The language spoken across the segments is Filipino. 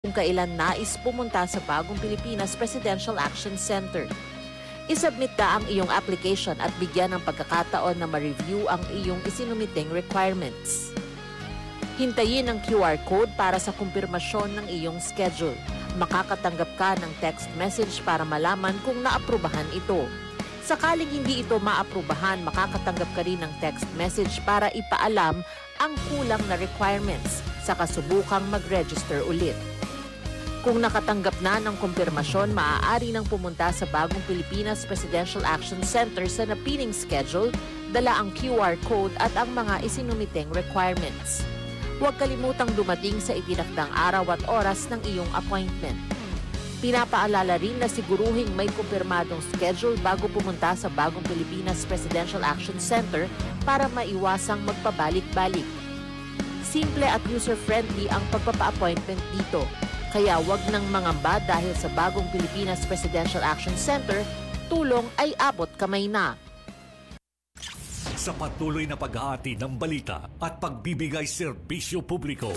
kung kailan nais pumunta sa Bagong Pilipinas Presidential Action Center. Isubmit ka ang iyong application at bigyan ng pagkakataon na ma-review ang iyong isinumiting requirements. Hintayin ang QR code para sa kumpirmasyon ng iyong schedule. Makakatanggap ka ng text message para malaman kung naaprubahan ito. Sakaling hindi ito maaprubahan, makakatanggap ka rin ng text message para ipaalam ang kulang na requirements sa kasubukang mag-register ulit. Kung nakatanggap na ng kumpirmasyon, maaari nang pumunta sa Bagong Pilipinas Presidential Action Center sa napiling schedule, dala ang QR code at ang mga isinumiting requirements. Huwag kalimutang dumating sa itinakdang araw at oras ng iyong appointment. Pinapaalala rin na siguruhing may kumpirmadong schedule bago pumunta sa Bagong Pilipinas Presidential Action Center para maiwasang magpabalik-balik. Simple at user-friendly ang pagpapa-appointment dito. Kaya wag nang mangamba dahil sa Bagong Pilipinas Presidential Action Center, tulong ay abot kamay na. Sa patuloy na paghahati ng balita at pagbibigay serbisyo publiko,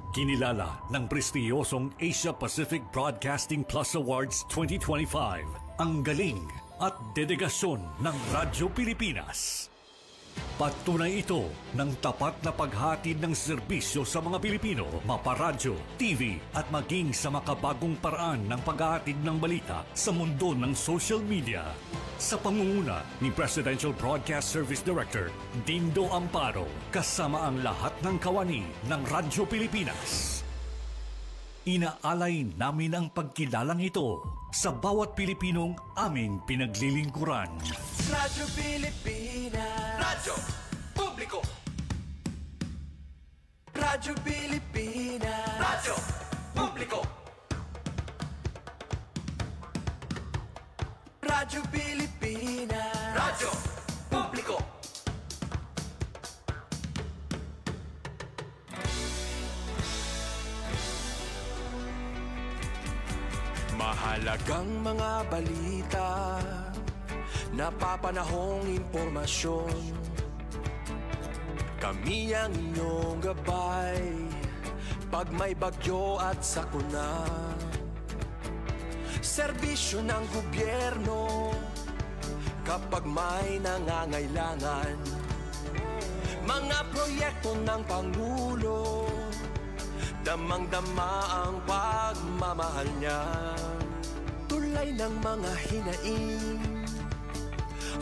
kinilala ng prestiyosong Asia Pacific Broadcasting Plus Awards 2025 ang galing at dedigasyon ng Radyo Pilipinas. Patunay ito ng tapat na paghatid ng serbisyo sa mga Pilipino, maparadyo, TV at maging sa makabagong paraan ng paghahatid ng balita sa mundo ng social media. Sa pangunguna ni Presidential Broadcast Service Director Dindo Amparo, kasama ang lahat ng kawani ng Radyo Pilipinas. Inaalay namin ang pagkilalang ito sa bawat Pilipinong aming pinaglilingkuran. Radyo Pilipinas. Radyo Publiko. Radyo Pilipinas. Radyo Publiko. Radyo Pilipinas. Radyo Publiko. Mahalagang mga balita, napapanahong impormasyon. Kami ang inyong gabay pag may bagyo at sakuna. Serbisyo ng gobyerno kapag may nangangailangan. Mga proyekto ng Pangulo, damang-dama ang pagmamahal niya. Tulay ng mga hinaing,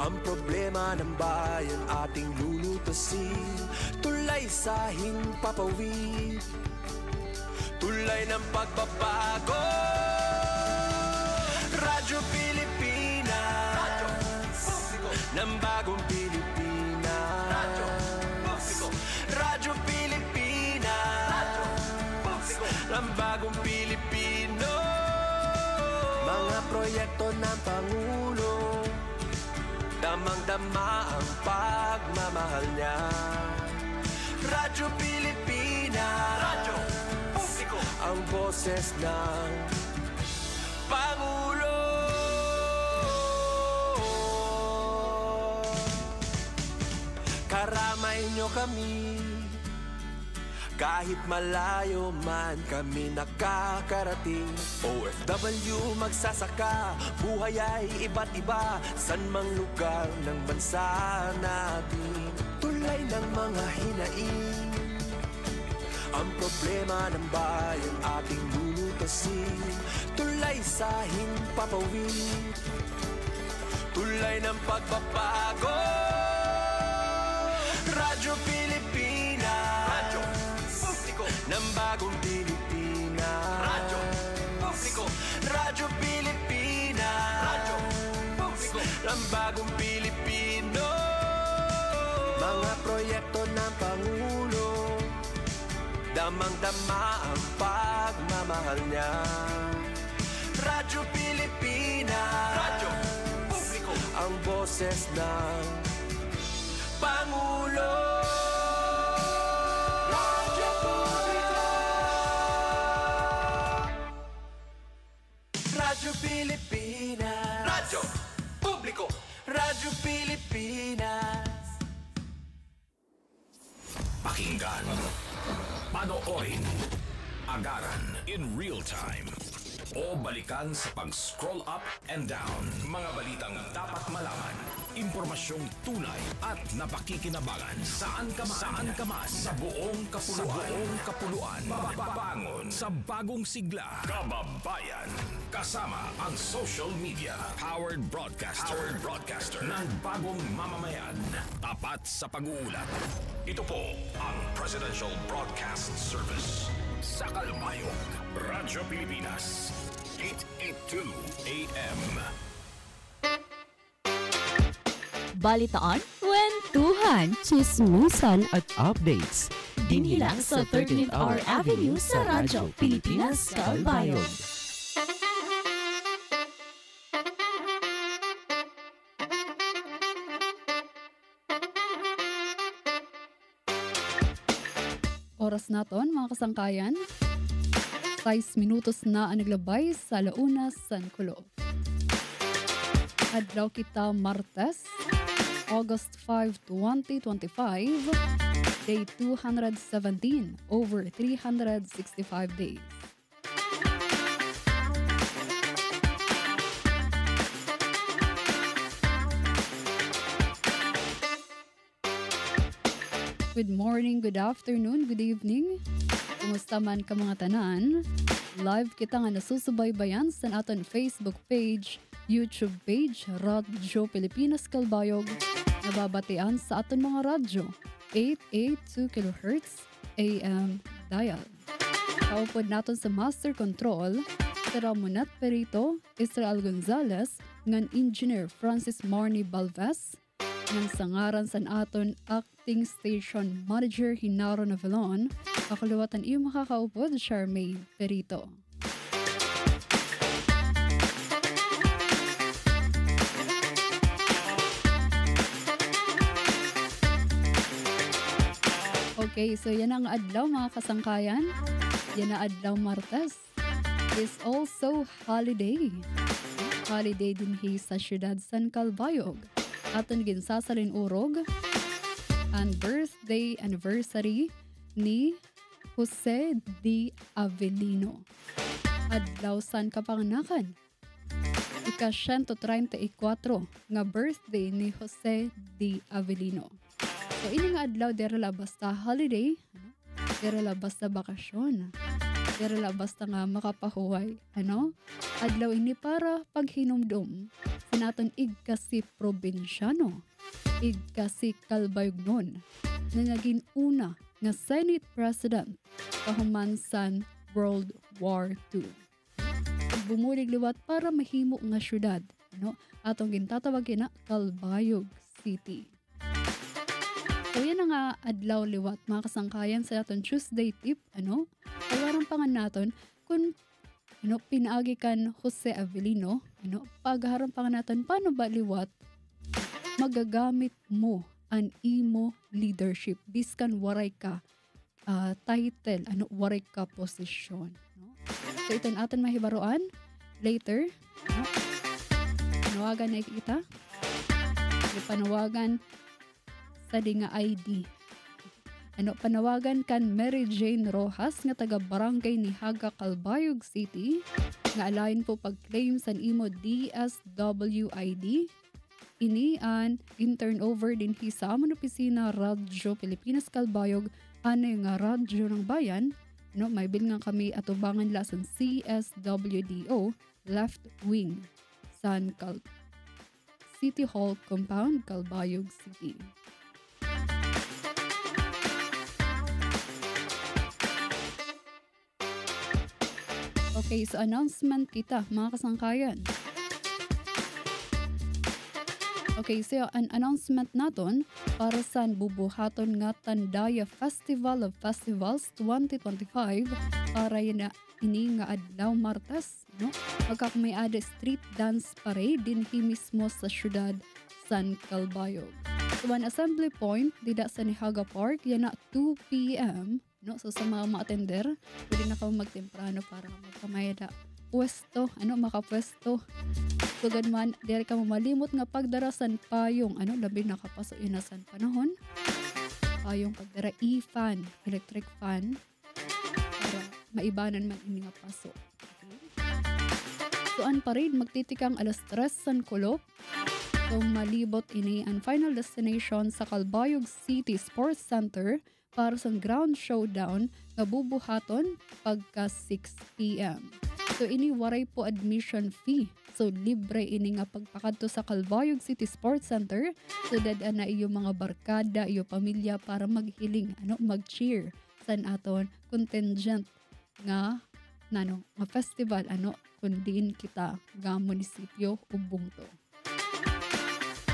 ang problema ng bayan ating lulutasin. Tulay sa himpapawid, tulay ng pagbabago. Radyo Pilipinas, Radyo Publiko ng Bagong Pilipinas. Radyo Publiko, Radyo Pilipinas, Radyo Publiko ng Bagong Pilipino. Mga proyekto ng Pangulo, damang-dama ang pagmamahal niya. Radyo Pilipinas, Radyo Publiko, ang boses ng Pangulo. Karamay nyo kami, kahit malayo man kami nakakarating. OFW magsasaka, buhay ay iba't iba, san mang lugar ng bansa natin. Tulay ng mga hinaing, ang problema ng bayan ating lulutasin. Tulay sa himpapawid, tulay ng pagbabago. Radyo Pilipinas, Radyo Publiko ng Bagong Pilipinas. Radyo Publiko, Radyo Pilipinas, Radyo Publiko ng Bagong Pilipino. Mga proyekto ng Pangulo, damang-dama ang pagmamahal niya. Radyo Pilipinas, Radyo Publiko, ang boses ng Pangulo. Radyo Publiko, Radyo Pilipinas, Radyo Publiko, Radyo Pilipinas. Pakinggan, panoorin, agaran in real time o balikan sa pag-scroll up and down. Mga balitang dapat malaman, impormasyong tunay at napakikinabangan saan ka man sa buong kapuluan. Bangon sa bagong sigla, Kababayan. Kasama ang social media powered broadcaster ng bagong mamamayan. Tapat sa pag-uulat. Ito po ang Presidential Broadcast Service sa Kalbayog, Radyo Pilipinas, 882 AM. Balitaan, kwentuhan, chismisan at updates. Dinilang sa 13th Hour Avenue sa Radyo Pilipinas, Kalbayog. Oras naton mga kasangkayan, 6 minutos na ang naglabay sa Launa, San Culo. Adlaw kita Martes, August 5, 2025, day 217 over 365 days. Good morning, good afternoon, good evening. Kumusta man ka mga tanan? Live kita nga nasusubaybayan sa aton Facebook page, YouTube page, Radyo Pilipinas Kalbayog. Nababatian sa aton mga radyo, 882 kHz AM dial. Kaupod naton sa Master Control, si Ramonat Perito, Israel Gonzalez, ngan Engineer Francis Marnie Balvez, ngan sangaran sa aton Acting Station Manager Hinaro Navalon, akuluwatan iyo makakaupod, Charmaine Perito. Okay, so yan ang adlaw mga kasangkayan. Yan ang adlaw Martes. Is also holiday. Holiday din sa siyudad San Calbayog. Aton ginsasalin urog ang birthday anniversary ni Jose D. Avelino. Adlaw San Kapanganakan. Ika-134 nga birthday ni Jose D. Avelino. So ini nga adlaw dira basta holiday, dira basta bakasyon, dira basta nga makapahuway, adlaw ini para paghinumdum sa naton igkasi probinsyano, igkasi Kalbayognon na naging una nga Senate President kahuman san World War II. Bumulig liwat para mahimo nga syudad, atong gintatawag na Calbayog City. So yan nga adlaw liwat mga kasangkayan sa aton Tuesday tip, kawarang pangan naton kung pinaagi kan Jose Avelino, pagharang pangan naton paano ba liwat magagamit mo ang imo leadership biskan waray ka title, waray ka posisyon. So ito aton mahibaruan later, panawagan na kita, panawagan sa di nga ID. Panawagan kan Mary Jane Rojas nga taga barangay ni Haga, Calbayog City nga alayin po pag-claim sa imo DSWID. Ini an in-turn over din sa amon opisina Radyo Pilipinas Calbayog, nga radyo ng bayan. May bil nga kami atubangan lasan CSWDO left wing San City Hall Compound, Calbayog City. Okay, so announcement kita mga kasangkayan. Okay, so an announcement naton para sa bubuhaton nga Tandaya Festival of Festivals 2025 para yun ini nga adlaw Martes, magkakamayada street dance parade din mismo sa syudad San Calbayog. So an assembly point dida sa Nihaga Park yan na 2 p.m. So sa mga ma-attender, pwede na kayo magtemprano para magkamayada pwesto, makapwesto. So ganman, diri ka mamalimot nga pagdarasan payong, labi nakapasok yun na san panahon. Payong pagdara e-fan, electric fan, para maibanan man ini nga paso. Okay? So ang parade magtitikang 3:00 san kulop. So malibot ini ang final destination sa Calbayog City Sports Center para sa ground showdown nga bubuhaton pagka 6 p.m. So ini waray po admission fee. So libre ini nga pagpakadto sa Calbayog City Sports Center. So dadaan na iyo mga barkada, iyo pamilya para maghiling, mag-cheer san aton contingent nga nga festival kun diin kita nga munisipyo ubong to.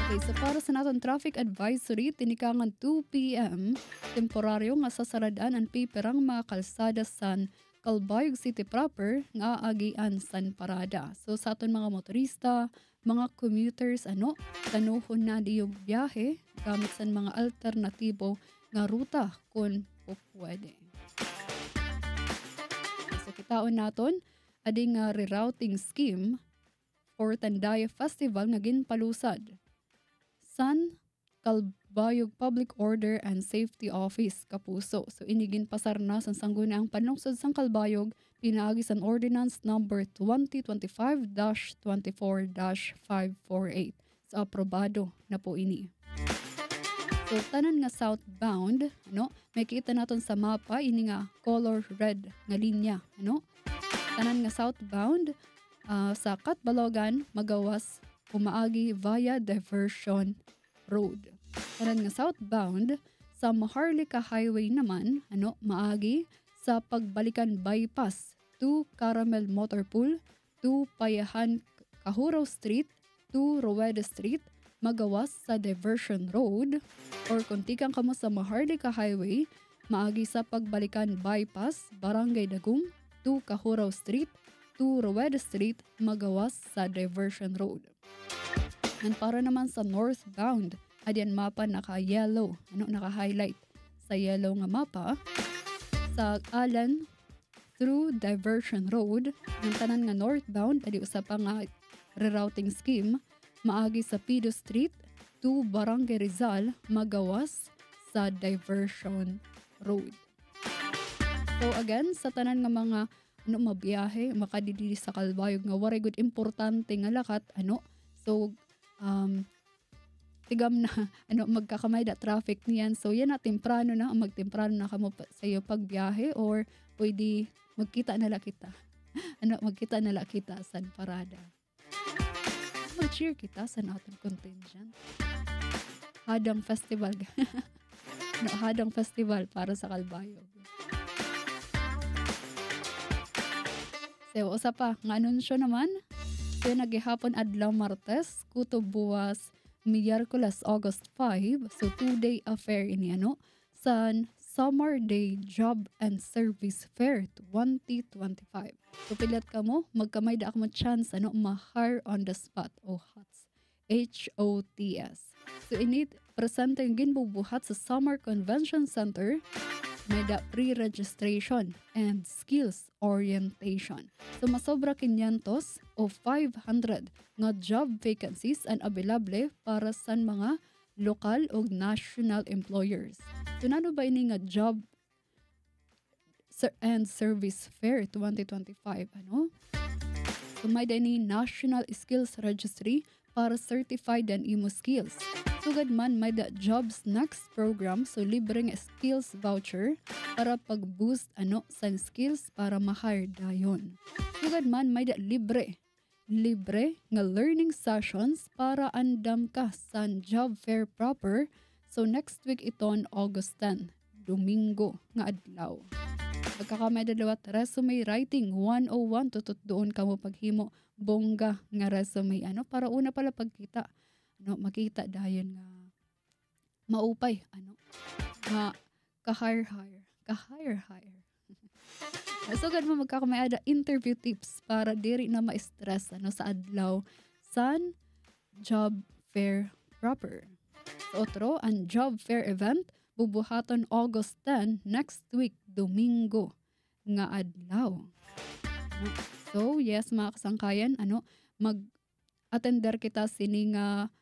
Okay, so para sa naton traffic advisory, tinikangan 2 p.m. temporaryo nga sasaradaan ang piperang mga kalsada san Calbayog City proper nga agian san parada. So sa aton mga motorista, mga commuters, tanuhon na di yung biyahe gamit san mga alternatibo nga ruta kung pwede. So kitaon naton, ading rerouting scheme for Tandaya Festival nga ginpalusad San Calbayog Public Order and Safety Office Kapuso. So inigin pasar na sa sangguniang panlungsod sang Calbayog pinaagi sa Ordinance number 2025-24-548. So aprobado na po ini. So tanan nga southbound, may kita naton sa mapa ini nga color red nga linya, Tanan nga southbound sa Katbalogan magawas umaagi via Diversion Road. Tanan nga southbound sa Maharlika Highway naman, maagi sa pagbalikan bypass to Caramel Motor Pool, to Payahan Kahuraw Street, to Roweda Street, magawas sa Diversion Road, or kung tikang kamo sa Maharlika Highway, maagi sa pagbalikan bypass Barangay Dagum, to Kahuraw Street, to Roweda Street, magawas sa Diversion Road. And para naman sa northbound, adyan mapa naka-yellow, naka-highlight sa yellow nga mapa, sa Alan through Diversion Road, ng tanan nga northbound, adi usapa nga rerouting scheme, maagi sa Pido Street to Barangay Rizal, magawas sa Diversion Road. So again, sa tanan nga mga mabiyahe, makadidili sa Calbayog nga waray good importante nga lakat, so tigam na magkakamay da traffic niyan. So yan na temprano na magtemprano na kamo sa iyo pagbiyahe, or pwede magkita na la kita. Magkita na la kita sa parada. Mag-cheer kita sa natin contingent. Hadang festival. Hadang festival para sa Calbayog. So usa pa nga anunsyo naman. So nagihapon adlaw Martes, kuto buwas Miyerkules August 5, so 2-day affair ini san Summer Day Job and Service Fair 2025. So pilat ka mo, magkamay da mo chance ma-hire on the spot o HOTS. HOTS. So init presente yung ginbubuhat sa Summer Convention Center, may da pre-registration and skills orientation. So masobra 500 o 500 nga job vacancies and available para sa mga lokal o national employers. So nano ba ini nga job and service fair 2025 So may da ini National Skills Registry para certified and imo skills. Sugad man may da Jobs Next program, so libreng skills voucher para pag-boost sa skills para ma-hire dayon. Sugad man may da libre nga learning sessions para andam ka sa job fair proper. So next week iton August 10, Domingo nga adlaw. Pagkakamay dalawat resume writing 101 tutut doon kamo paghimo bongga nga resume para una pala pagkita makita dayon nga maupay ka-hire. So gan mo magkakamay ada interview tips para diri na ma-stress sa adlaw san job fair proper. So otro ang job fair event bubuhaton August 10 next week Domingo nga adlaw. So yes mga kasangkayan mag-attender kita sini nga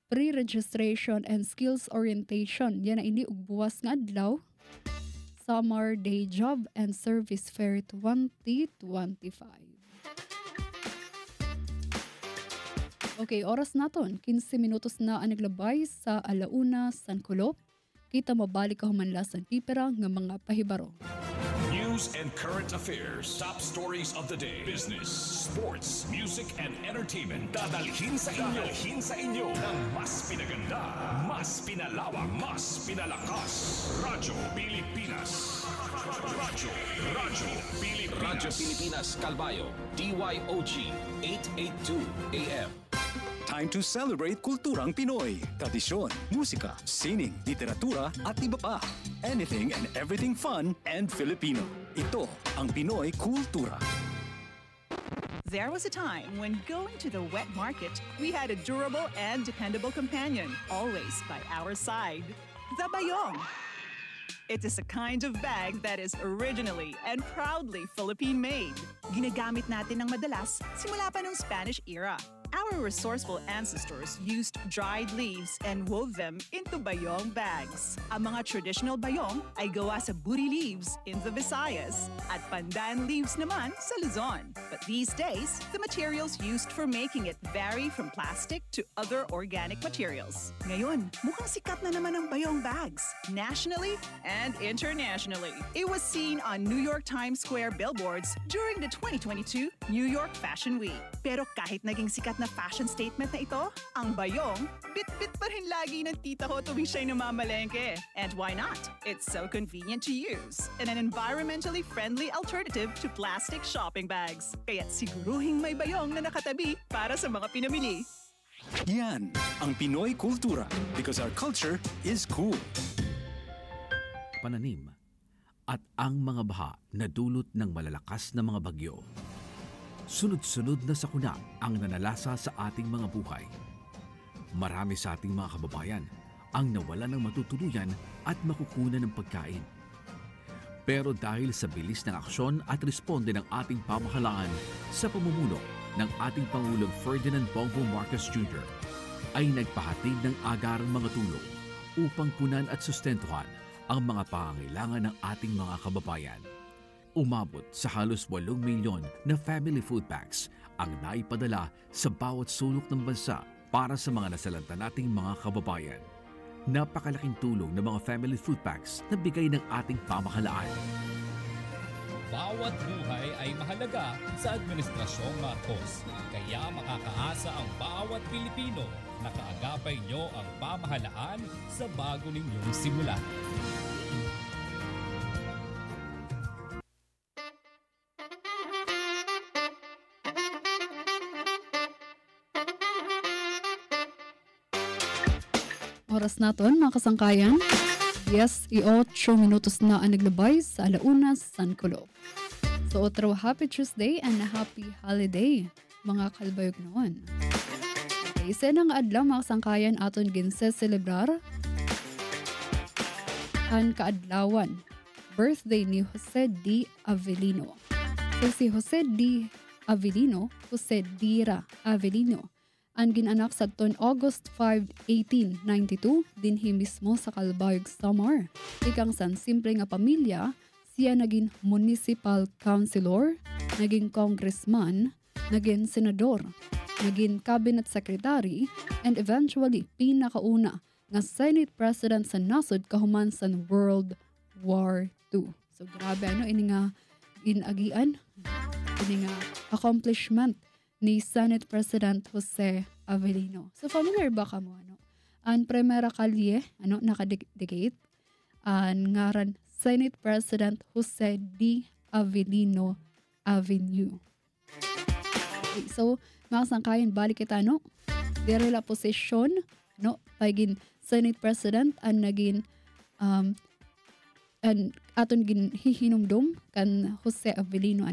pre-registration and skills orientation. Yan na ini ugbuwas nga adlaw Summer Day Job and Service Fair 2025. Okay, oras naton. 15 minutos na ang naglabay sa alauna San Kulop. Kita mabalik ka humanla sa tipera ng mga pahibaro. News and current affairs, top stories of the day, business, sports, music, and entertainment. Dadalhin sa inyo ng mas pinaganda, mas pinalawak, mas pinalakas. Radyo Pilipinas. Radyo Pilipinas Calbayo, DYOG 882 AM. Time to celebrate kulturang Pinoy. Tradisyon, musika, sining, literatura at iba pa. Anything and everything fun and Filipino. Ito ang Pinoy Kultura. There was a time when going to the wet market, we had a durable and dependable companion, always by our side. The bayong. It is a kind of bag that is originally and proudly Philippine-made. Ginagamit natin ng madalas simula pa noong Spanish era. Our resourceful ancestors used dried leaves and wove them into bayong bags. Ang mga traditional bayong ay gawa sa buri leaves in the Visayas at pandan leaves naman sa Luzon. But these days, the materials used for making it vary from plastic to other organic materials. Ngayon, mukhang sikat na naman ang bayong bags, nationally and internationally. It was seen on New York Times Square billboards during the 2022 New York Fashion Week. Pero kahit naging sikat na fashion statement na ito, ang bayong, bit-bit pa rin lagi ng tita ko tuwing siya'y namamalengke. And why not? It's so convenient to use and an environmentally friendly alternative to plastic shopping bags. Kaya't siguruhing may bayong na nakatabi para sa mga pinamili. Yan ang Pinoy Kultura because our culture is cool. Pananim at ang mga baha na dulot ng malalakas na mga bagyo. Sunod-sunod na sakuna ang nanalasa sa ating mga buhay. Marami sa ating mga kababayan ang nawalan ng matutuluyan at makukunan ng pagkain. Pero dahil sa bilis ng aksyon at responde ng ating pamahalaan sa pamumuno ng ating Pangulong Ferdinand Bongbong Marcos Jr., ay nagpahatid ng agarang mga tulong upang punan at sustentuhan ang mga pangangailangan ng ating mga kababayan. Umabot sa halos 8 milyon na family food packs ang naipadala sa bawat sulok ng bansa para sa mga nasalanta nating mga kababayan. Napakalaking tulong ng mga family food packs na bigay ng ating pamahalaan. Bawat buhay ay mahalaga sa Administrasyong Marcos. Kaya makakaasa ang bawat Pilipino na kaagapay nyo ang pamahalaan sa bago ninyong simula. Oras naton mga kasangkayan. Yes, 8 minutos na ang naglabay sa alauna San Kulop. So, otro happy Tuesday and a happy holiday mga kalbayog noon. Okay, isa nang adlaw mga kasangkayan aton ginse-celebrar ang kaadlawan birthday ni Jose D. Avellino. So, si Jose D. Avellino, Jose Dira Avellino, ang ginanak sa taon August 5, 1892, dinhi mismo sa Calbayog, Samar. Ikang san simple nga pamilya, siya naging municipal councilor, naging congressman, naging senador, naging cabinet secretary, and eventually pinakauna nga Senate President sa nasod kahuman sa World War II. So grabe ini nga inagian, ini nga accomplishment ni Senate President Jose Avellino. So familiar ba ka mo ang primera kalye nakadikit ang ngaran Senate President Jose D. Avellino Avenue. Okay, so mga sangkayan balik kita dere la posisyon pagin Senate President ang naging aton gin hihinumdum kan Jose Avellino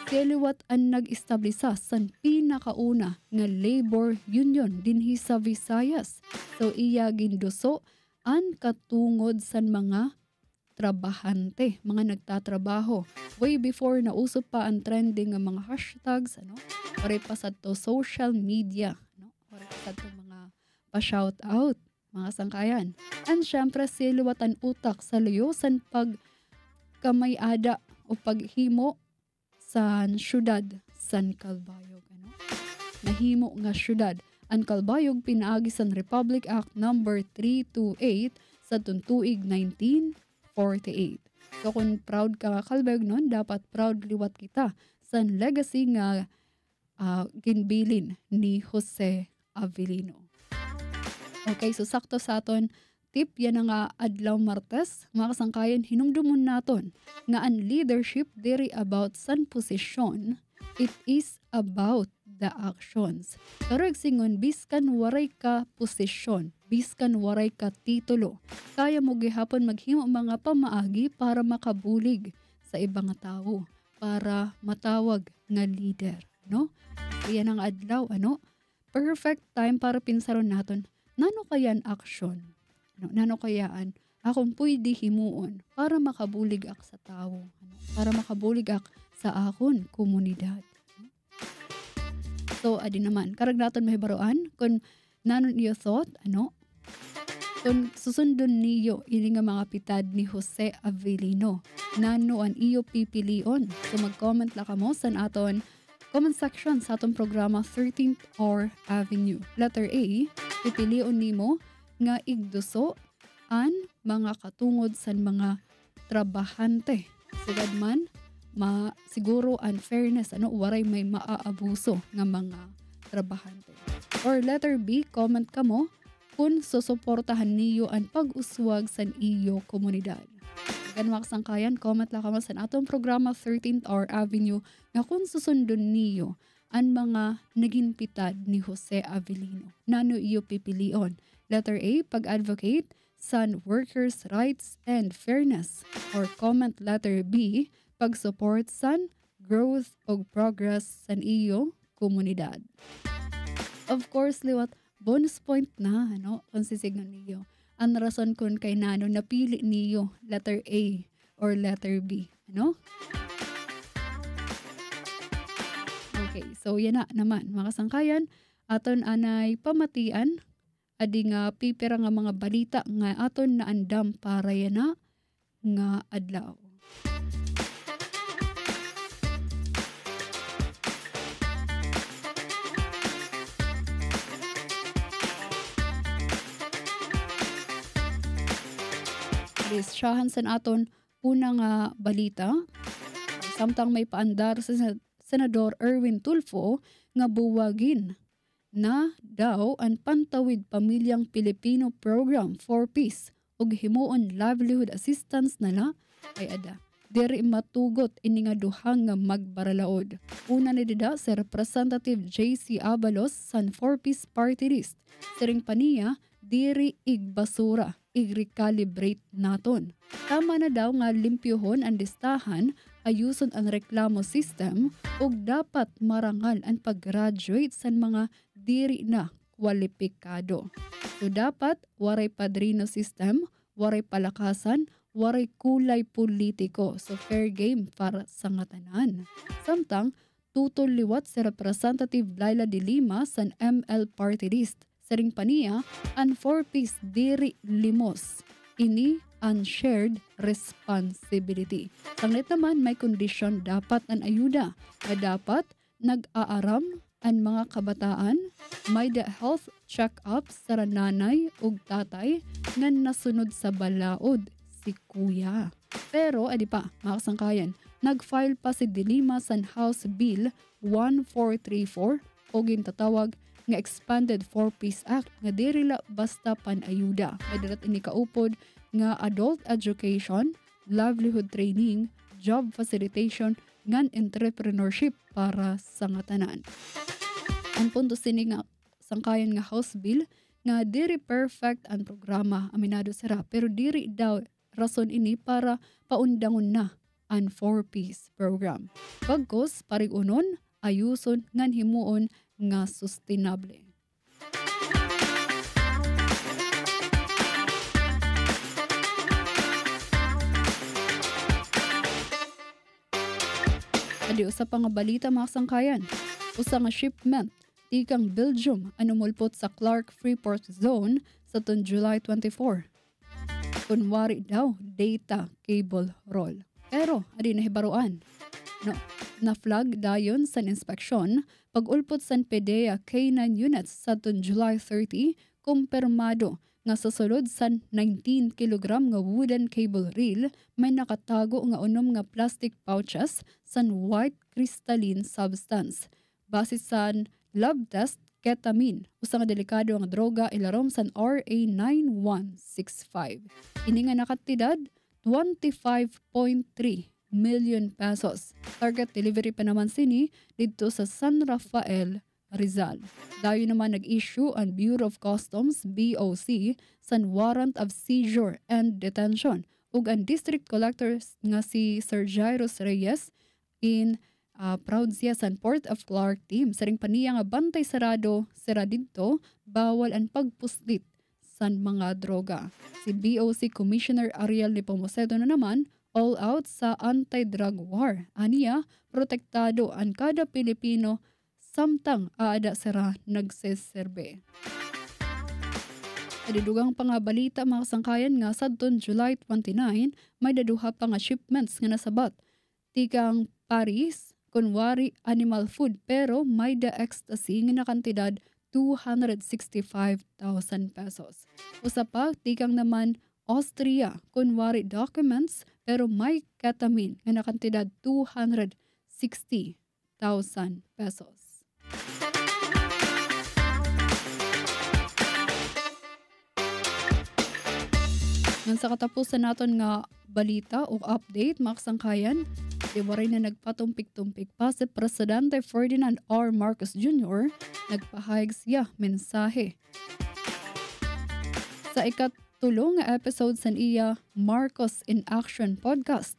kaliwat ang nag-establisa sa pinakauna nga labor union dinhi sa Visayas. So iya ginduso ang katungod sa mga trabahante, mga nagtatrabaho. Way before nauso pa ang trending ng mga hashtags, pare pa sa to social media, pare pa sa to mga pa-shout out, mga sangkayan. And syempre siliwat ang utak sa luyosan kamay ada o paghimo sa syudad San Calbayog. Nahimo nga syudad ang Calbayog pinaagi sa Republic Act number 328 sa tuig 1948. So kung proud ka Calbayog nun, dapat proud liwat kita sa legacy nga ginbilin ni Jose Avellino. Okay, so sakto sa aton tip yan nga adlaw Martes, mga kasangkayan hinumdumon naton nga ang leadership diri about san posisyon, it is about the actions. Pero igsingon biskan waray ka posisyon, biskan waray ka titulo, kaya mo gihapon maghimo mga pamaagi para makabulig sa ibang tao, para matawag nga leader, no? Yan ang adlaw, perfect time para pinsaron naton nano kayan aksyon, nano kayaan akong pwede himuon para makabulig ak sa tao, para makabulig ak sa akon komunidad. So adi naman karag naton mahibaroan kung nanon iyo thought, kung susundon niyo ini nga mga pitad ni Jose Avellino, nano an iyo pipilion. So mag-comment la kamo sa aton comment section sa atong programa 13th Hour Avenue. Letter A, pipilion nimo nga igduso an mga katungod sa mga trabahante. Sigad man, siguro unfairness, waray may maaabuso nga mga trabahante. Or letter B, comment kamo kung susuportahan niyo ang pag-uswag sa iyo komunidad. Ganwak sangkayan, comment lang kamo sa atong programa 13th Hour Avenue nga kung susundon niyo ang mga naging pitad ni Jose Avellino. Nano iyo pipilion? Letter A, pag-advocate sa workers' rights and fairness. Or comment letter B, pag-support sa growth o progress sa iyo komunidad. Of course, liwat, bonus point na, kung sisignan niyo. Ang rason kung kay nano napili niyo letter A or letter B, Okay, so yan na naman mga sangkayan, aton anay pamatian adi nga pipira nga mga balita nga aton naandam para yan na nga adlaw. Siyahan sa aton unang balita, samtang may paandar sa Senador Erwin Tulfo nga buwagin na daw ang Pantawid Pamilyang Pilipino Program for Peace ug himuon livelihood assistance nala ay ada. Diri matugot ini nga duhang nga magbaralaod. Una ni dida si Representative J.C. Abalos san For Peace Party List. Siring paniya, diri igbasura, i-recalibrate naton. Tama na daw nga limpyohon ang listahan, ayuson ang reklamo system, ug dapat marangal ang pag-graduate sa mga diri na kwalipikado. So dapat waray padrino system, waray palakasan, waray kulay politiko. So fair game para sa ngatanan. Samtang tutol liwat si Representative Laila de Lima sa ML Party List. Saring paniya, ang For Peace diri limos. Ini ang shared responsibility. Sanglit naman may kondisyon dapat ang ayuda. Dapat nag-aaram ang mga kabataan, may the health check-up sa nanay ug tatay nga nasunod sa balaod si kuya. Pero, adi pa, mga kasangkayan, nag-file pa si De Lima sa House Bill 1434 o gintatawag nga Expanded For Peace Act nga dirila basta panayuda. May darat ini kaupod nga adult education, livelihood training, job facilitation, ngan entrepreneurship para sa ngatanan. Ang punto sini nga sangkayan nga House Bill nga diri perfect ang programa aminado sira pero diri daw rason ini para paundangon na ang For Peace program. Pagkos parigunon ayuson ngan himuon nga sustainable. Adi usa pa nga balita mga sangkayan. Usa nga shipment tikang Belgium anumulpot sa Clark Freeport Zone sa July 24. Kunwari daw data cable roll. Pero, adi nahibaruan. No, na-flag dayon sa inspeksyon, pag-ulpot sa PDEA K9 units sa July 30, kumpirmado nga sa sulod sa 19 kg nga wooden cable reel may nakatago nga unom nga plastic pouches sa white crystalline substance. Base sa lab test, ketamine, usa nga delikado nga droga ilarom sa RA 9165. Ini nga nakatidad 25.3 million pesos. Target delivery pa naman sini dito sa San Rafael, Rizal. Dayo naman nag-issue ang Bureau of Customs, BOC, sa warrant of seizure and detention ug ang district collector nga si Sir Jairus Reyes in proud siya sa Port of Clark team. Sa ring paniya nga bantay sarado, sira dito, bawal ang pagpuslit sa mga droga. Si BOC Commissioner Ariel Nepomuceno na naman all out sa anti-drug war. Aniya, protektado ang kada Pilipino samtang aada sira nagseserbe. Adidugang pangabalita mga kasangkayan nga sadton July 29, may daduha pa nga shipments nga nasabat. Tikang Paris, kunwari animal food pero may da ecstasy nga nakantidad 265,000 pesos. Usa pa, tikang naman Austria, kunwari documents pero may ketamine nga nakantidad 260,000 pesos. Ngan sa katapusan naton nga balita o update, mga kasangkayan, diwaray na nagpatumpik-tumpik pa si Presidente Ferdinand R. Marcos Jr. Nagpahayag siya mensahe. Sa ikatulong nga episode sa iya Marcos in Action podcast,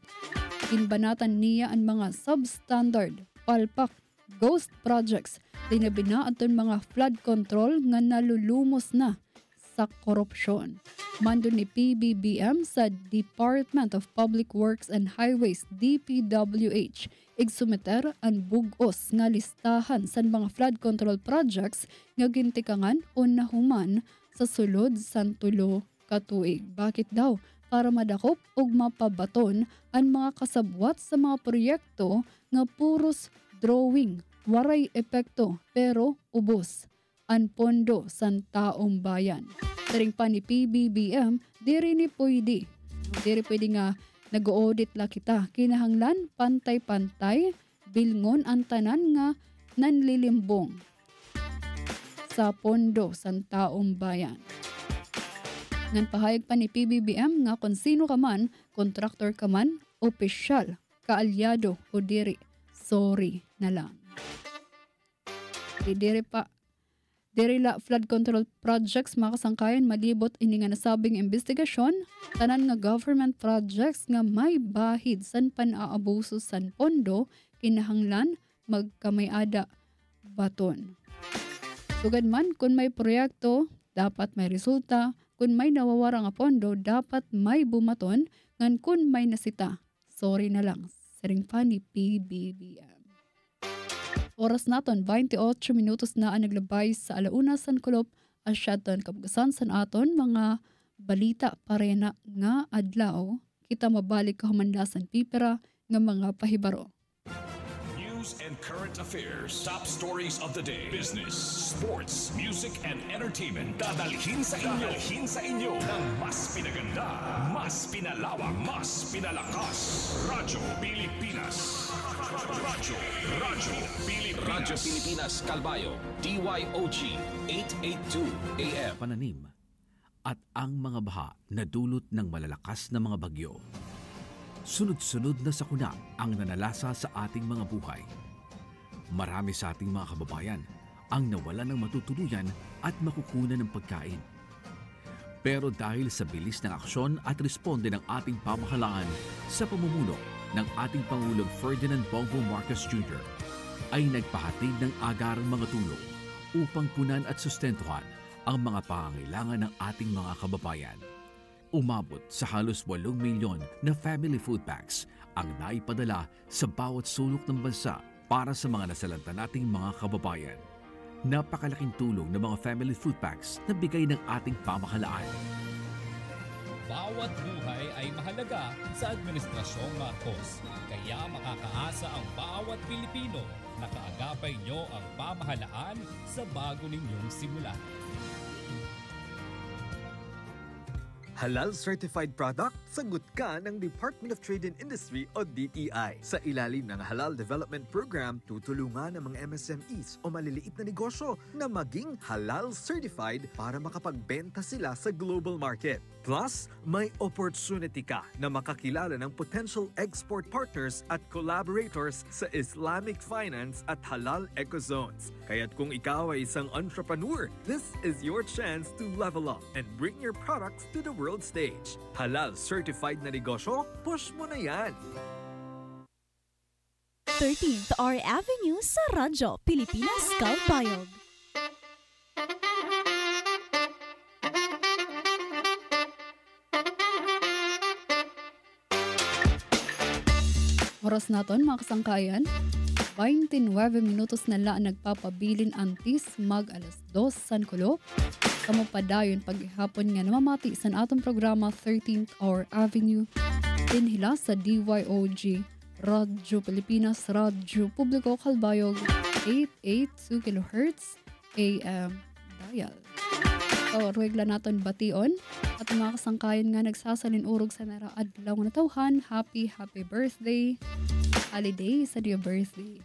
inbanatan niya ang mga substandard, palpak, ghost projects di na binaaton mga flood control nga nalulumos na sa korupsyon. Mando ni PBBM sa Department of Public Works and Highways DPWH igsumiter ang bugos nga listahan sa mga flood control projects nga gintikangan o nahuman sa sulod sa 3 ka tuig. Bakit daw? Para madakop ug mapabaton ang mga kasabwat sa mga proyekto nga puros drawing, waray epekto pero ubos ang pondo sa taong bayan. Taring pa ni PBBM, diri pwede nga nag-audit la kita. Kinahanglan pantay-pantay, bilngon ang tanan nga nanlilimbong sa pondo sa taong bayan. Ngan pahayag pa ni PBBM nga kung sino ka man, kontraktor ka man, opisyal, kaalyado o diri, sorry na lang. Diri la flood control projects mga kasangkayan malibot ini nga nasabing investigasyon, tanan nga government projects nga may bahid san pan-aabuso san pondo, kinahanglan magkamay-ada baton. Sugad man kung may proyekto, dapat may resulta, kung may nawawara nga pondo, dapat may bumaton, ngan kung may nasita, sorry na lang. Saring pa ni PBBM. Oras naton 28 minutos na ang naglabay sa alauna san kulop asyaton kabugasan san aton mga balita parena nga adlaw kita mabalik kahumandasan pipera nga mga pahibaro. News and current affairs, top stories of the day, business, sports, music and entertainment. Dadalhin sa inyo ng mas pinaganda, mas pinalawak, mas pinalakas. Radyo Pilipinas. Radyo Pilipinas Kalbayo, DYOG 882 AM. Pananim at ang mga baha na dulot ng malalakas na mga bagyo. Sunod-sunod na sakuna ang nanalasa sa ating mga buhay. Marami sa ating mga kababayan ang nawala ng matutuluyan at makukunan ng pagkain. Pero dahil sa bilis ng aksyon at responde ng ating pamahalaan sa pamumuno ng ating Pangulong Ferdinand Bongbong Marcos Jr. ay nagpahatid ng agarang mga tulong upang punan at sustentuhan ang mga pangangailangan ng ating mga kababayan. Umabot sa halos 8 milyon na family food packs ang naipadala sa bawat sulok ng bansa para sa mga nasalanta nating mga kababayan. Napakalaking tulong ng mga family food packs na bigay ng ating pamahalaan. bawat buhay ay mahalaga sa Administrasyong Marcos. Kaya makakaasa ang bawat Pilipino na kaagapay nyo ang pamahalaan sa bago ninyong simulan. Halal certified product, sagot ka ng Department of Trade and Industry o DTI. Sa ilalim ng Halal Development Program, tutulungan ang mga MSMEs o maliliit na negosyo na maging halal certified para makapagbenta sila sa global market. Plus, may opportunity ka na makakilala ng potential export partners at collaborators sa Islamic finance at halal ecozones. Kaya't kung ikaw ay isang entrepreneur, this is your chance to level up and bring your products to the world stage. Halal certified na negosyo, push mo na yan! 13th R Avenue sa Radyo Pilipinas Calbayog. Oras naton mga kasangkayan, 29 minutos na lang nagpapabilin antis mag alas 2 San Kulo. Kamu padayon paghihapon nga namamati sa atong programa 13th Hour Avenue dinhila sa DYOG Radyo Pilipinas Radyo Publiko Calbayog 882 kHz AM dial. So, regla naton bation at mga kasangkayan nga nagsasalin urog sa nara adlaw na tawhan. Happy birthday holiday sa your birthday.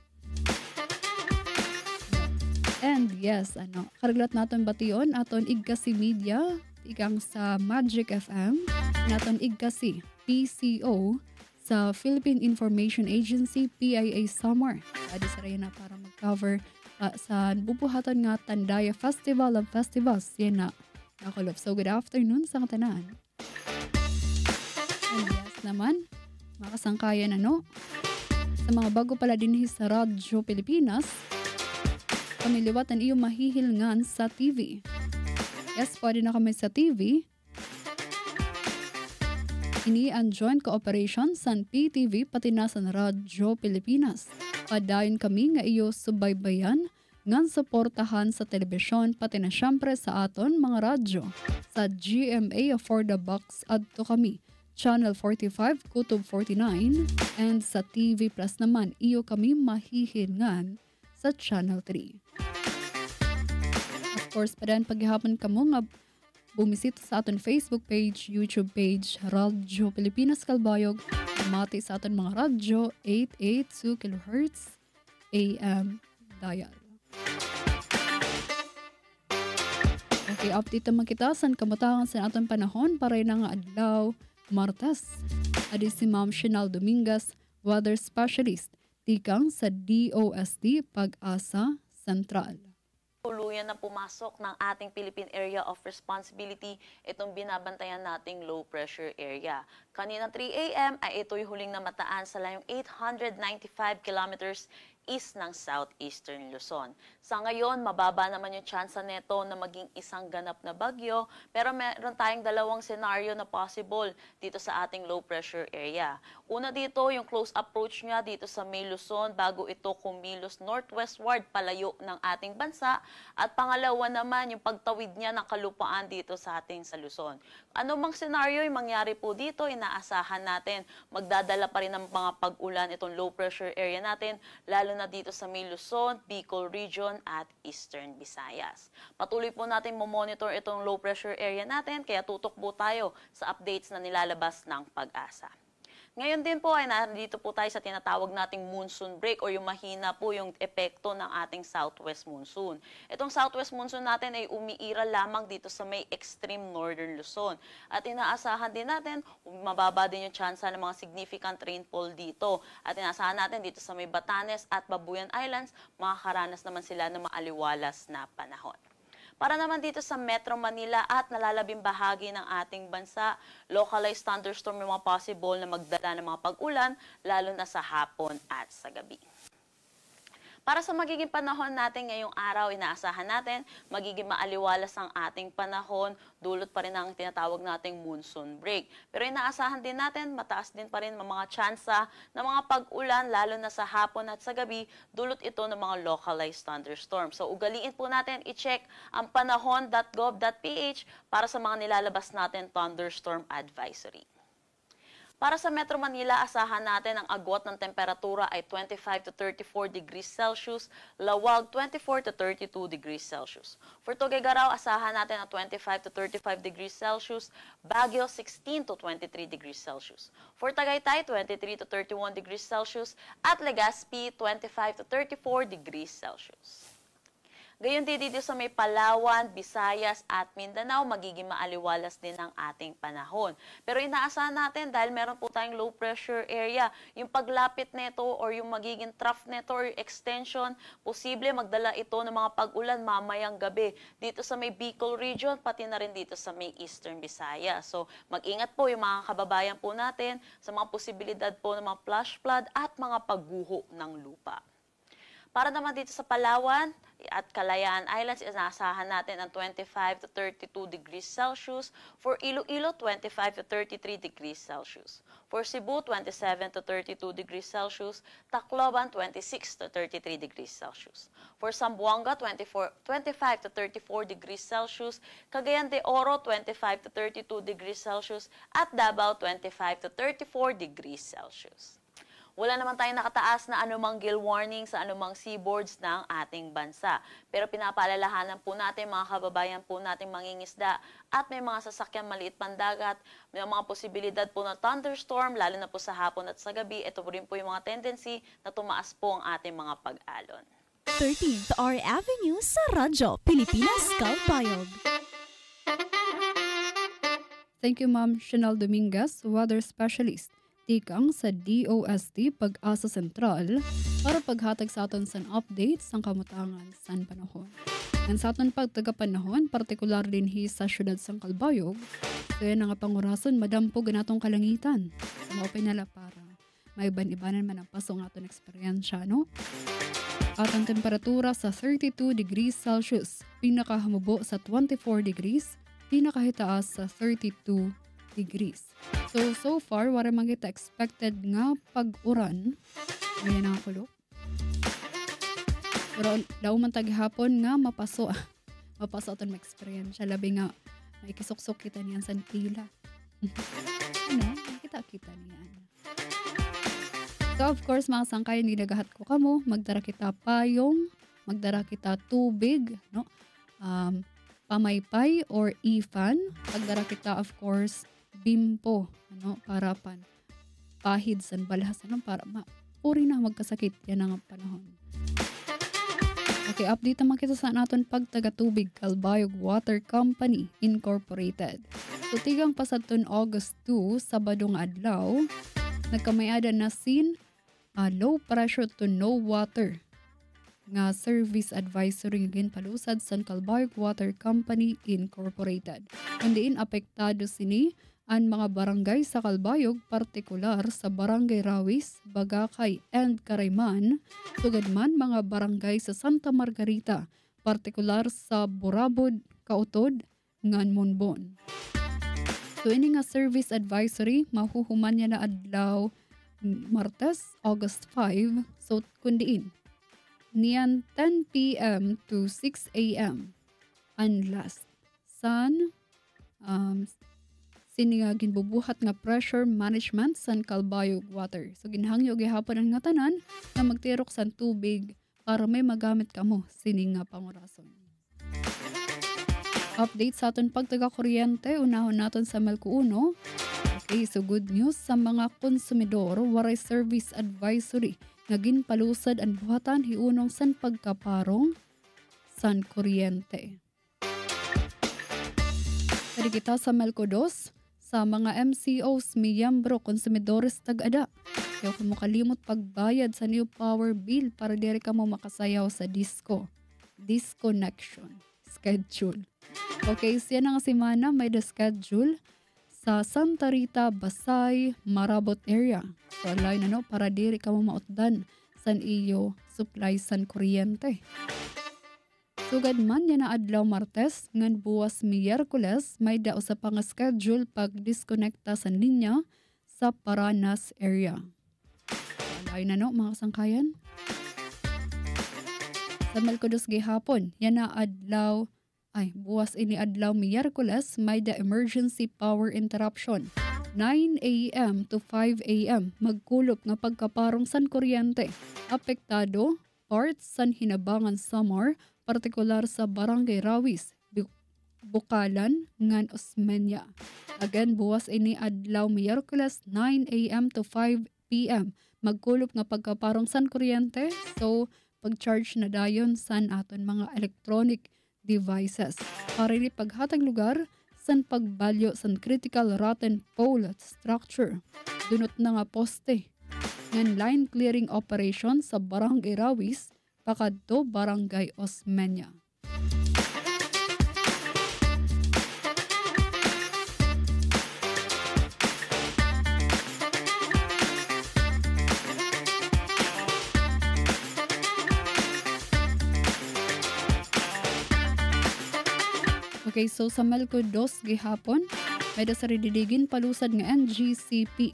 And yes, karaglat naton bation aton igkasi media igang sa Magic FM, naton igkasi PCO sa Philippine Information Agency PIA Summer. Adi sa na para mag-cover sa bubuhaton nga Tandaya Festival of Festivals. Yan na nakulob. So good afternoon sa katanan. And yes naman, makasangkayan sa mga bago pala din sa Radyo Pilipinas, pamiliwatan iyo mahihilngan sa TV. Yes, pwede na kami sa TV. Ini ang joint cooperation sa PTV pati na sa Radyo Pilipinas. Padayon kami nga iyo subaybayan ngan suportahan sa telebisyon pati na syempre sa aton mga radyo. Sa GMA for the Box adto kami, Channel 45, Kutub 49, and sa TV Plus naman iyo kami mahihilngan sa Channel 3. Of course, padayon paghihapon kamo nga bumisita sa aton Facebook page, YouTube page, Radyo Pilipinas Calbayog, mati sa aton mga radyo, 882 kHz AM dial. Okay, update naman kita sa kamutangan sa aton panahon para na nga adlaw, Martes. Adi si Ma'am Shinal Dominguez, Weather Specialist, tikang sa DOST Pag-asa Central. Tuluyan na pumasok ng ating Philippine Area of Responsibility itong binabantayan nating low pressure area. Kanina 3 a.m. ay ito'y huling namataan sa layong 895 kilometers east ng southeastern Luzon. Sa ngayon, mababa naman yung tsansa neto na maging isang ganap na bagyo, pero meron tayong dalawang senaryo na possible dito sa ating low pressure area. Una dito, yung close approach niya dito sa May Luzon bago ito kumilos northwestward palayo ng ating bansa. At pangalawa naman, yung pagtawid niya ng kalupaan dito sa ating sa Luzon. Ano mang senaryo yung mangyari po dito, inaasahan natin magdadala pa rin ng mga pag-ulan itong low pressure area natin, lalo na dito sa May Luzon, Bicol Region at Eastern Visayas. Patuloy po natin monitor itong low pressure area natin, kaya tutok po tayo sa updates na nilalabas ng Pag-asa. Ngayon din po ay nandito po tayo sa tinatawag nating monsoon break o yung mahina po yung epekto ng ating southwest monsoon. Itong southwest monsoon natin ay umiiral lamang dito sa may extreme northern Luzon. At inaasahan din natin, mababa din yung tsansa ng mga significant rainfall dito. At inaasahan natin dito sa may Batanes at Babuyan Islands, makakaranas naman sila ng maaliwalas na panahon. Para naman dito sa Metro Manila at nalalabing bahagi ng ating bansa, localized thunderstorm yung mga possible na magdala ng mga pag-ulan, lalo na sa hapon at sa gabi. Para sa magiging panahon natin ngayong araw, inaasahan natin magiging maaliwalas ang ating panahon, dulot pa rin ang tinatawag nating monsoon break. Pero inaasahan din natin, mataas din pa rin ang mga tsansa ng mga pag-ulan, lalo na sa hapon at sa gabi, dulot ito ng mga localized thunderstorms. So ugaliin po natin i-check ang panahon.gov.ph para sa mga nilalabas natin thunderstorm advisory. Para sa Metro Manila, asahan natin ang agwat ng temperatura ay 25 to 34 degrees Celsius, Lawag 24 to 32 degrees Celsius. For Tuguegarao, asahan natin ang 25 to 35 degrees Celsius, Baguio 16 to 23 degrees Celsius. For Tagaytay, 23 to 31 degrees Celsius, at Legazpi 25 to 34 degrees Celsius. Gayon din dito sa may Palawan, Visayas at Mindanao, magiging maaliwalas din ang ating panahon. Pero inaasahan natin dahil meron po tayong low pressure area, yung paglapit nito or yung magiging trough nito or extension, posible magdala ito ng mga pag-ulan mamayang gabi dito sa may Bicol region, pati na rin dito sa may Eastern Visayas. So mag-ingat po yung mga kababayan po natin sa mga posibilidad po ng mga flash flood at mga pagguho ng lupa. Para naman dito sa Palawan at Kalayaan Islands, inaasahan natin ang 25 to 32 degrees Celsius. For Iloilo, 25 to 33 degrees Celsius. For Cebu, 27 to 32 degrees Celsius. Tacloban, 26 to 33 degrees Celsius. For Zamboanga, 25 to 34 degrees Celsius. Cagayan de Oro, 25 to 32 degrees Celsius. At Davao, 25 to 34 degrees Celsius. Wala naman tayong nakataas na anumang gale warning sa anumang seaboards ng ating bansa. Pero pinapaalalahanan po natin mga kababayan po natin mangingisda at may mga sasakyan maliit pandagat, may mga posibilidad po na thunderstorm, lalo na po sa hapon at sa gabi. Ito po rin po yung mga tendency na tumaas po ang ating mga pag-alon. 13th R Avenue sa Radyo Pilipinas, Calbayog. Thank you, Ma'am Chanel Dominguez, weather specialist. Tikang sa DOST Pag-asa Sentral para paghatag sa aton sa updates ng kamutangan sa panahon. Ang sa aton pagtagapanahon, partikular din sa syudad sa Calbayog, kaya nga pangurason madampo ganatong kalangitan. Maupay nala para may iban-ibanan man ang pasong aton eksperyensya, no? At ang temperatura sa 32 degrees Celsius, pinakahamubo sa 24 degrees, pinakahitaas sa 32 degrees. So far, wala man kita expected nga pag-uran. Ngayon ang kulo. Pero daw man taghapon nga mapaso aton ma-experience. Labi nga, may kisok-sok kita niyan sa pila. Ano? Kita niyan. So of course, mga sangkay, hindi nagahat ko kamo. Magdara kita payong, magdara kita tubig, no? Pamaypay or ifan. Magdara kita, of course, bimpo, ano, para pahid san balhas, ano, para uri na magkasakit yan ang panahon. Okay, update naman kita sa naton pagtagatubig Calbayog Water Company Incorporated. So tigang pasadton August 2, Sabadong adlaw, nagkamayada na low pressure to no water nga service advisory ngin palusad sa Calbayog Water Company Incorporated. Kundiin apektado sini ang mga barangay sa Calbayog, partikular sa Barangay Rawis, Bagakay, and Carayman, sugad man mga barangay sa Santa Margarita, partikular sa Burabod, Kautod, ngan Monbon. So ini nga service advisory, mahuhuman niya na adlaw Martes, August 5, so kundiin. Niyan 10 p.m. to 6 a.m. and last. San sinigagin bubuhat nga pressure management sa Calbayog Water. So ginhangyo gihapon ang nga tanan na magtirok sa tubig para may magamit kamo sining nga pangurason. Update sa aton pagtaga-kuryente, unahon naton sa Melco 1. Okay, so good news sa mga konsumidor, waray service advisory nga ginpalusad ang buhatan hiunong san pagkaparong san kuryente. Pwede kita sa Melco 2, sa mga MCOs, miyembro, konsumidores tag-ada. Kaya kung makalimot pagbayad sa new power bill para diri ka mo makasayaw sa disconnection schedule. Okay, siya na nga si Mana, may the schedule sa Santa Rita, Basay, Marabot area. So alay na para diri ka mo mautdan sa iyo supply san kuryente. Sugad man yan na adlaw Martes, ngan buwas Miyerkules, may dao sa pang-schedule pag-disconnecta sa linya sa Paranas area. Alay na no, mga kasangkayan? Sa Melcodos gihapon, yan na adlaw, buwas ini adlaw Miyerkules, may da emergency power interruption. 9 a.m. to 5 a.m. magkulop nga pagkaparong san kuryente. Apektado, parts san Hinabangan Samar, partikular sa Barangay Rawis, Bukalan, ngan Osmeña. Again, buwas ini adlaw Miyerkules 9 a.m. to 5 p.m. magkulop nga pagkaparong san kuryente, so pag-charge na dayon san aton mga electronic devices. Para ni paghatag lugar san pagbalyo san critical rotten pole structure. Dunot na nga poste. Ngan line clearing operation sa Barangay Rawis, pakadto Barangay Osmeña. Okay, so sa Melcodos gihapon, may sa rididigin palusad nga NGCP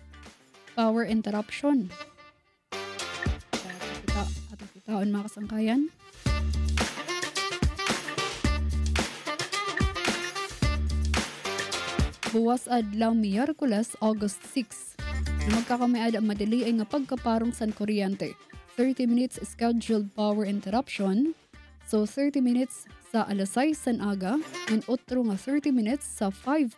power interruption. Taon mga kasangkayan. Buwas adlaw Miyerkules, August 6. Na magkakamiad ang madali ay nga pagkaparong san kuryente. 30 minutes scheduled power interruption. So 30 minutes sa alas 6 san aga, and otro nga 30 minutes sa 5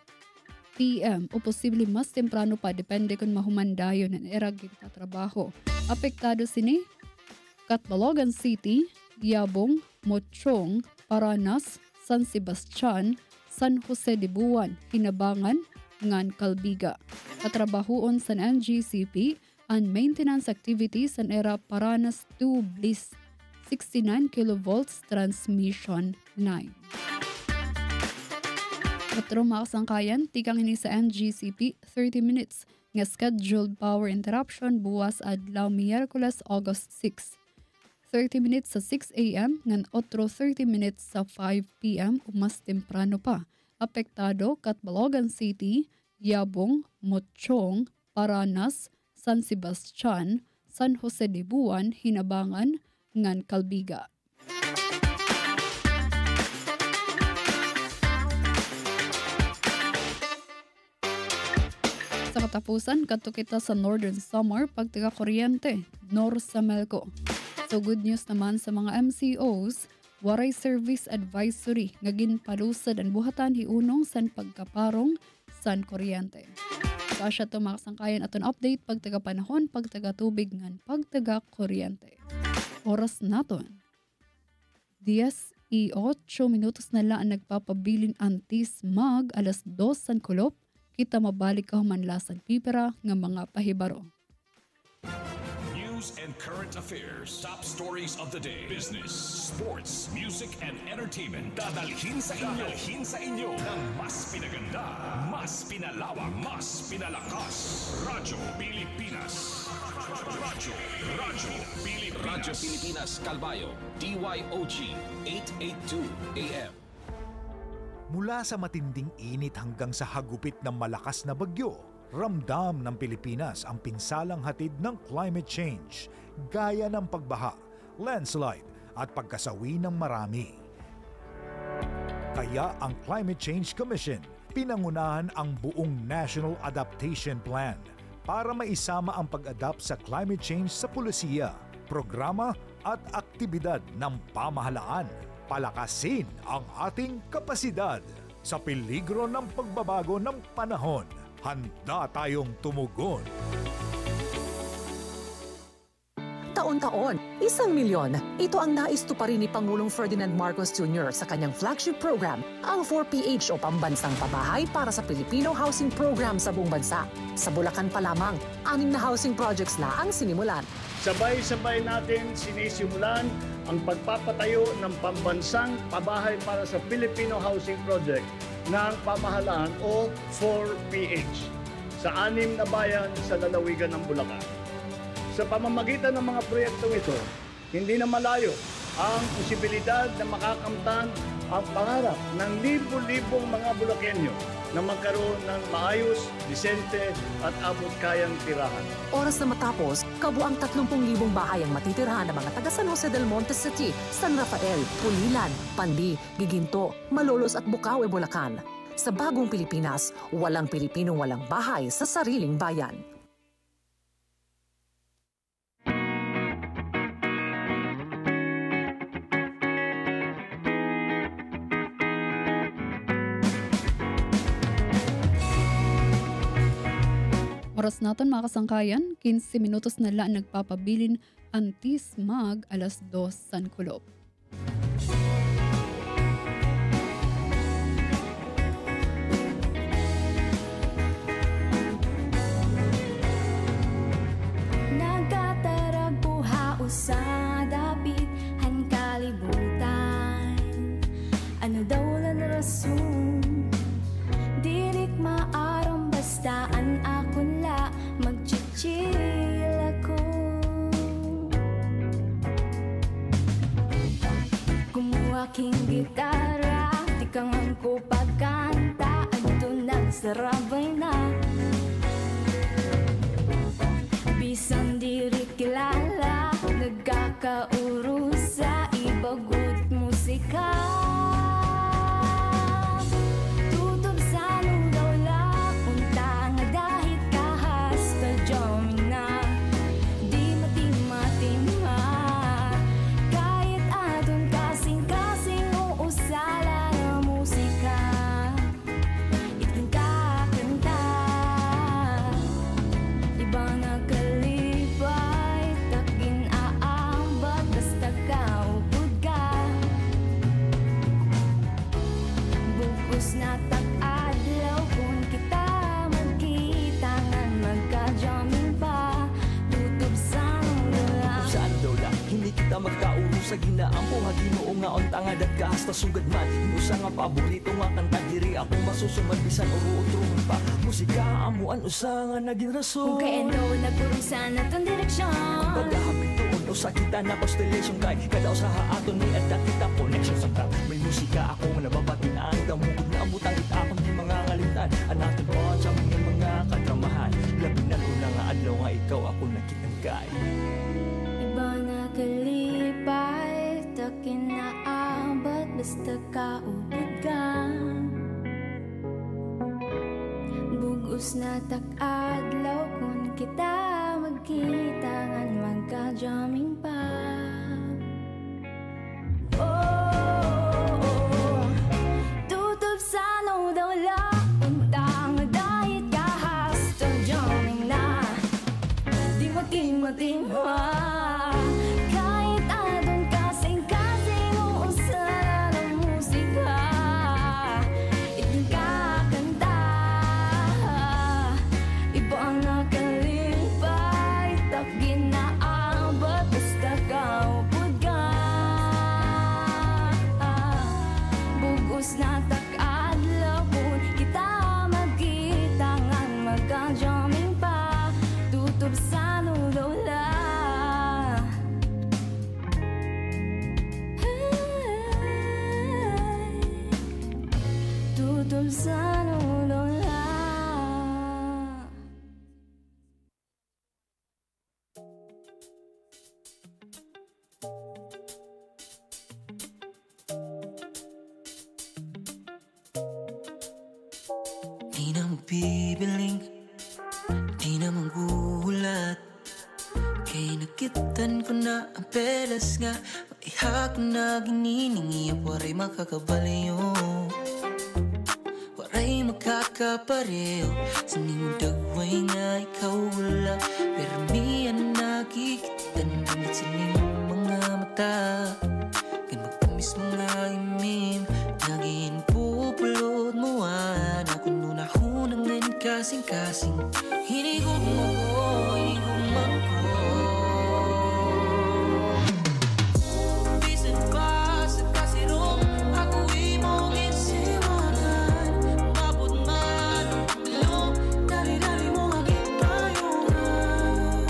p.m. o posible mas temprano pa depende kung mahumandayon ang erag kita trabaho. Apektado sini Catbalogan City, Yabong, Mochong, Paranas, San Sebastian, San Jose de Buwan, Hinabangan, ngan Calbiga. Katrabahoon sa NGCP ang maintenance activities sa era Paranas 2 Bliss 69 kV transmission line. Otro mga kasangkayan, tikang ini sa NGCP 30 minutes nga scheduled power interruption buwas adlaw Miyerkules, August 6. 30 minutes sa 6 a.m. ngan otro 30 minutes sa 5 p.m. o mas temprano pa. Apektado Catbalogan City, Yabong, Mochong, Paranas, San Sebastian, San Jose de Buwan, Hinabangan, ngan Calbiga. Sa katapusan, kadto kita sa Northern Samar pagtiga kuryente, Nor sa Melco. So good news naman sa mga MCOs, waray service advisory nga ginpalusad ang buhatan hiunong san pagkaparong san kuryente. So asya to mga kasangkayan aton update pagtaga panahon, pagtaga tubig ngan pagtaga kuryente. Oras naton 10:08 minutos na lang nagpapabilin antis mag alas 2 san kulop, kita mabalik ka humanlasan pipera nga mga pahibaro. News and current affairs, top stories of the day, business, sports, music, and entertainment. Dadalhin sa inyo ng mas pinaganda, mas pinalawak, mas pinalakas. Radyo Pilipinas. Radyo Pilipinas Calbayo, DYOG 882 AM. Mula sa matinding init hanggang sa hagupit ng malakas na bagyo, ramdam ng Pilipinas ang pinsalang hatid ng climate change, gaya ng pagbaha, landslide at pagkasawi ng marami. Kaya ang Climate Change Commission pinangunahan ang buong National Adaptation Plan para maisama ang pag-adapt sa climate change sa pulisiya, programa at aktibidad ng pamahalaan. Palakasin ang ating kapasidad sa peligro ng pagbabago ng panahon. Handa tayong tumugon. Taon-taon, 1 milyon. Ito ang naistuparin ni Pangulong Ferdinand Marcos Jr. sa kanyang flagship program, ang 4PH o Pambansang Pabahay para sa Filipino Housing Program sa buong bansa. Sa Bulacan pa lamang, 6 na housing projects na ang sinimulan. Sabay-sabay natin sinisimulan ang pagpapatayo ng Pambansang Pabahay para sa Filipino Housing Project ng pamahalaan o 4PH sa 6 na bayan sa lalawigan ng Bulacan. Sa pamamagitan ng mga proyektong ito, hindi na malayo ang posibilidad na makakamtan ang pangarap ng libo-libong mga Bulakenyo na magkaroon ng maayos, disente at abot-kayang tirahan. Oras na matapos, kabuang 30,000 bahay ang matitirhan ng mga taga San Jose del Monte City, San Rafael, Pulilan, Pandi, Giginto, Malolos at Bukawe, Bulacan. Sa bagong Pilipinas, walang Pilipinong walang bahay sa sariling bayan. Oras naton mga kasangkayan, 15 minutos na lang nagpapabilin antis mag 2:00 San Kulob. Nagkatarag buha sa dapit han kalibutan. Ano daw lang rason? Dirik maarang bastaan akon la magchichil ako. Kumuha king gitara, di kang angko pagkanta, adto nagsarabay na. Bisan diri kilala, nagkakauro sa ibagut musika. Sa ginaampo nga Ginoo nga ontangad at kaasta sugad man inusa nga paborito nga kanta diri ako masusuman bisan oro utrungon pa musika amuan usa nga naging rason kung kay endo nagpurusan natong direksyon paghahabig tuon usa kita na constellation kay kada usa aton ni adda kita connection sa tap may musika ako nga nababatiin damugod na abutan kita akong di mga ngalimtan anaton po sa mga kadramahan labi na una nga adlaw nga ikaw ako nakitang kay iba na kalipay takin na abat basta kaubod ka bugos na tak-adlaw kung kita magkita ngan magka-jamming pa tutob sa no daw la untang dahit kahas to jamming na di mating kahit adon kasing-kasing uusala ng musika iting kakanta iba ang nakalipay takgin na abot basta kaupod ka bugos na tak-adlaw kung kita magkita ngan magka-jamming pa tutob sa nulula tutob sa nulula Di na magbibiling, di na manggulat kay nakitan ko na ang pelas nga maihak na gininingi waray makakabalayo waray makakapareho sa ningong dagway nga ikaw wala pero miyan nakikitan damit sa ningong mga mata kan magtamis mga imim naging pupulot mo ako nung nahunangan kasing-kasing hinigog mo ko bisan pa sa kasirong ako'y mong insiwanan mabot man ang dari-dari mo aking payungan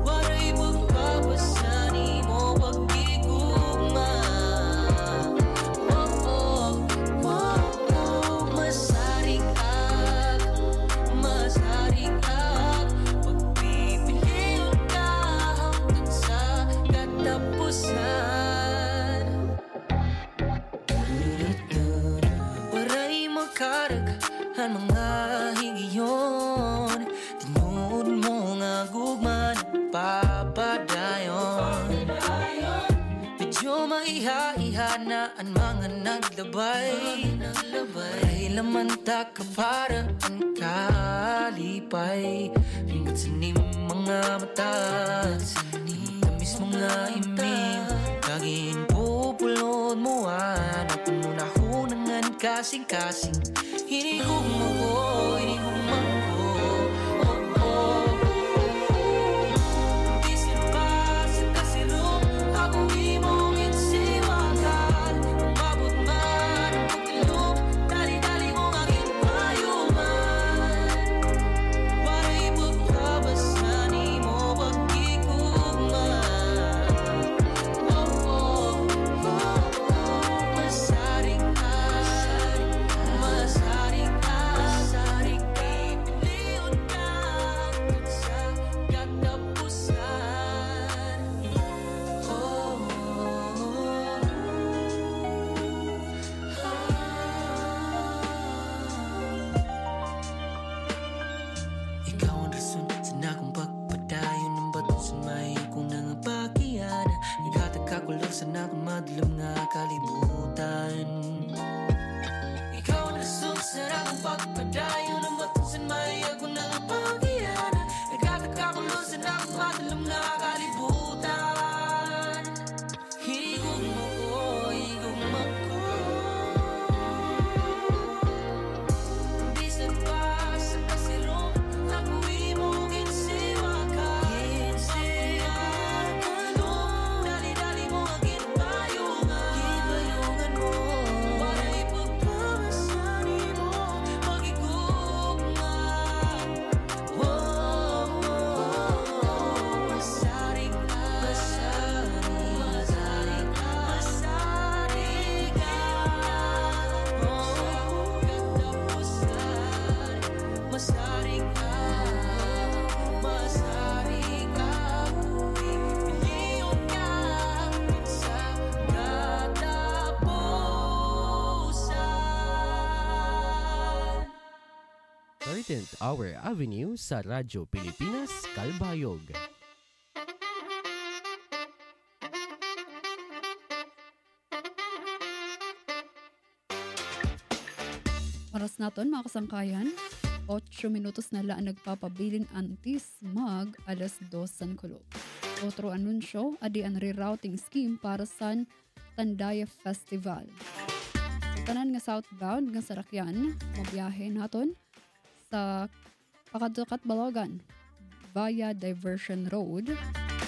waray magpapasanin ihanaan mga naglabay Ay laman ta kapara ang kalipay Ringat sa nim mga mata Tamis mga imim Kagin pupulon mo Ako muna hunangan kasing-kasing Hinigong mo ko, hinigong mo ko Bisin pa sa kasilong Ako imong insiwagan Umabot man ang pagkalong Dali-dali mong aking mayuman Para ipagkabasan mo pag-ikuman Masaring ipiliyon ka sa katapusan Ikaw ang rason sa nakong pagpadayon ng bato sa may kung nangapakiyan Naghatagkakulor sa nakong madalam nga kalibutan Ikaw ang rason sa nakong pagpadayon ng bato sa may kung nangapakiyan Naghatagkakulor sa nakong madalam nga kalibutan Higong mo ko, higong mo ko Bisan pa sa kasilong Ako imong insiwakan Dali-dali mo aking bayungan mo Para ipagpapasan mo pag-igugman Masaring piliyon ka sa katapusan 13th Hour Avenue sa Radyo Pilipinas, Kalbayog. Oras naton mga kasangkayan, 8 minutos na lang nagpapabilin antis mag alas 2 san kulo. Otro anunsyo, adi ang rerouting scheme para sa Tandaya Festival. Sa tanan nga southbound nga sarakyan, mabiyahe naton sa Pakadukat Balogan via Diversion Road.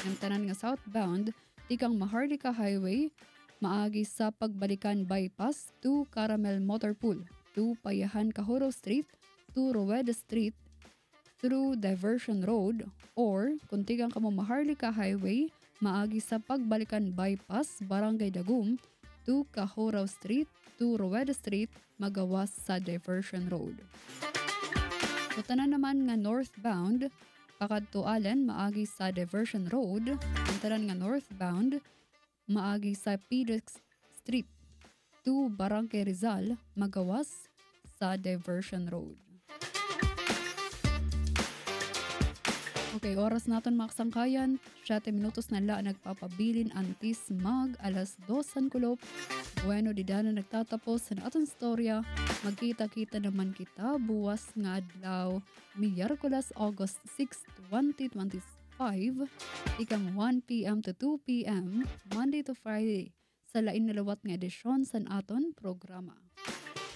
Ang tanan nga southbound, tikang Maharlika Highway, maagi sa pagbalikan bypass to Caramel Motor Pool, to Payahan Kahuro Street, to Rueda Street, through Diversion Road, or kung tigang kamo Maharlika Highway, maagi sa pagbalikan bypass Barangay Dagum, to Kahuro Street, to Rueda Street, magawas sa Diversion Road. Sa tanan naman nga northbound, pakadtualan maagi sa Diversion Road, ang tanan nga northbound, maagi sa Pidex Street, to Barangay Rizal, magawas sa Diversion Road. Okay, oras naton mga kasangkayan, 7 minutos na lang nagpapabilin antis mag alas 2 san kulop. Bueno, di na nagtatapos sa aton storya. Magkita-kita naman kita buwas nga adlaw, Miyerkules, August 6, 2025, ikang 1 p.m. to 2 p.m., Monday to Friday, sa lain nalawat nga edisyon sa aton programa.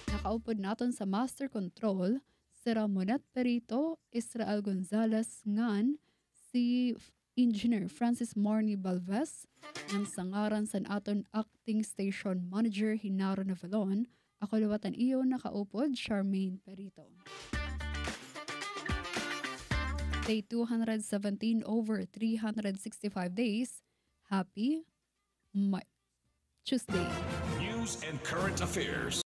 Nakaupod naton sa Master Control, si Ramonet Perito, Israel Gonzalez, ngan si Engineer Francis Marnie Balves, ng sangaran sa aton Acting Station Manager Hinaro Navalon, ako lawatan iyo nakaupod, Charmaine Perito. Day 217 over 365 days. Happy Tuesday. News and current affairs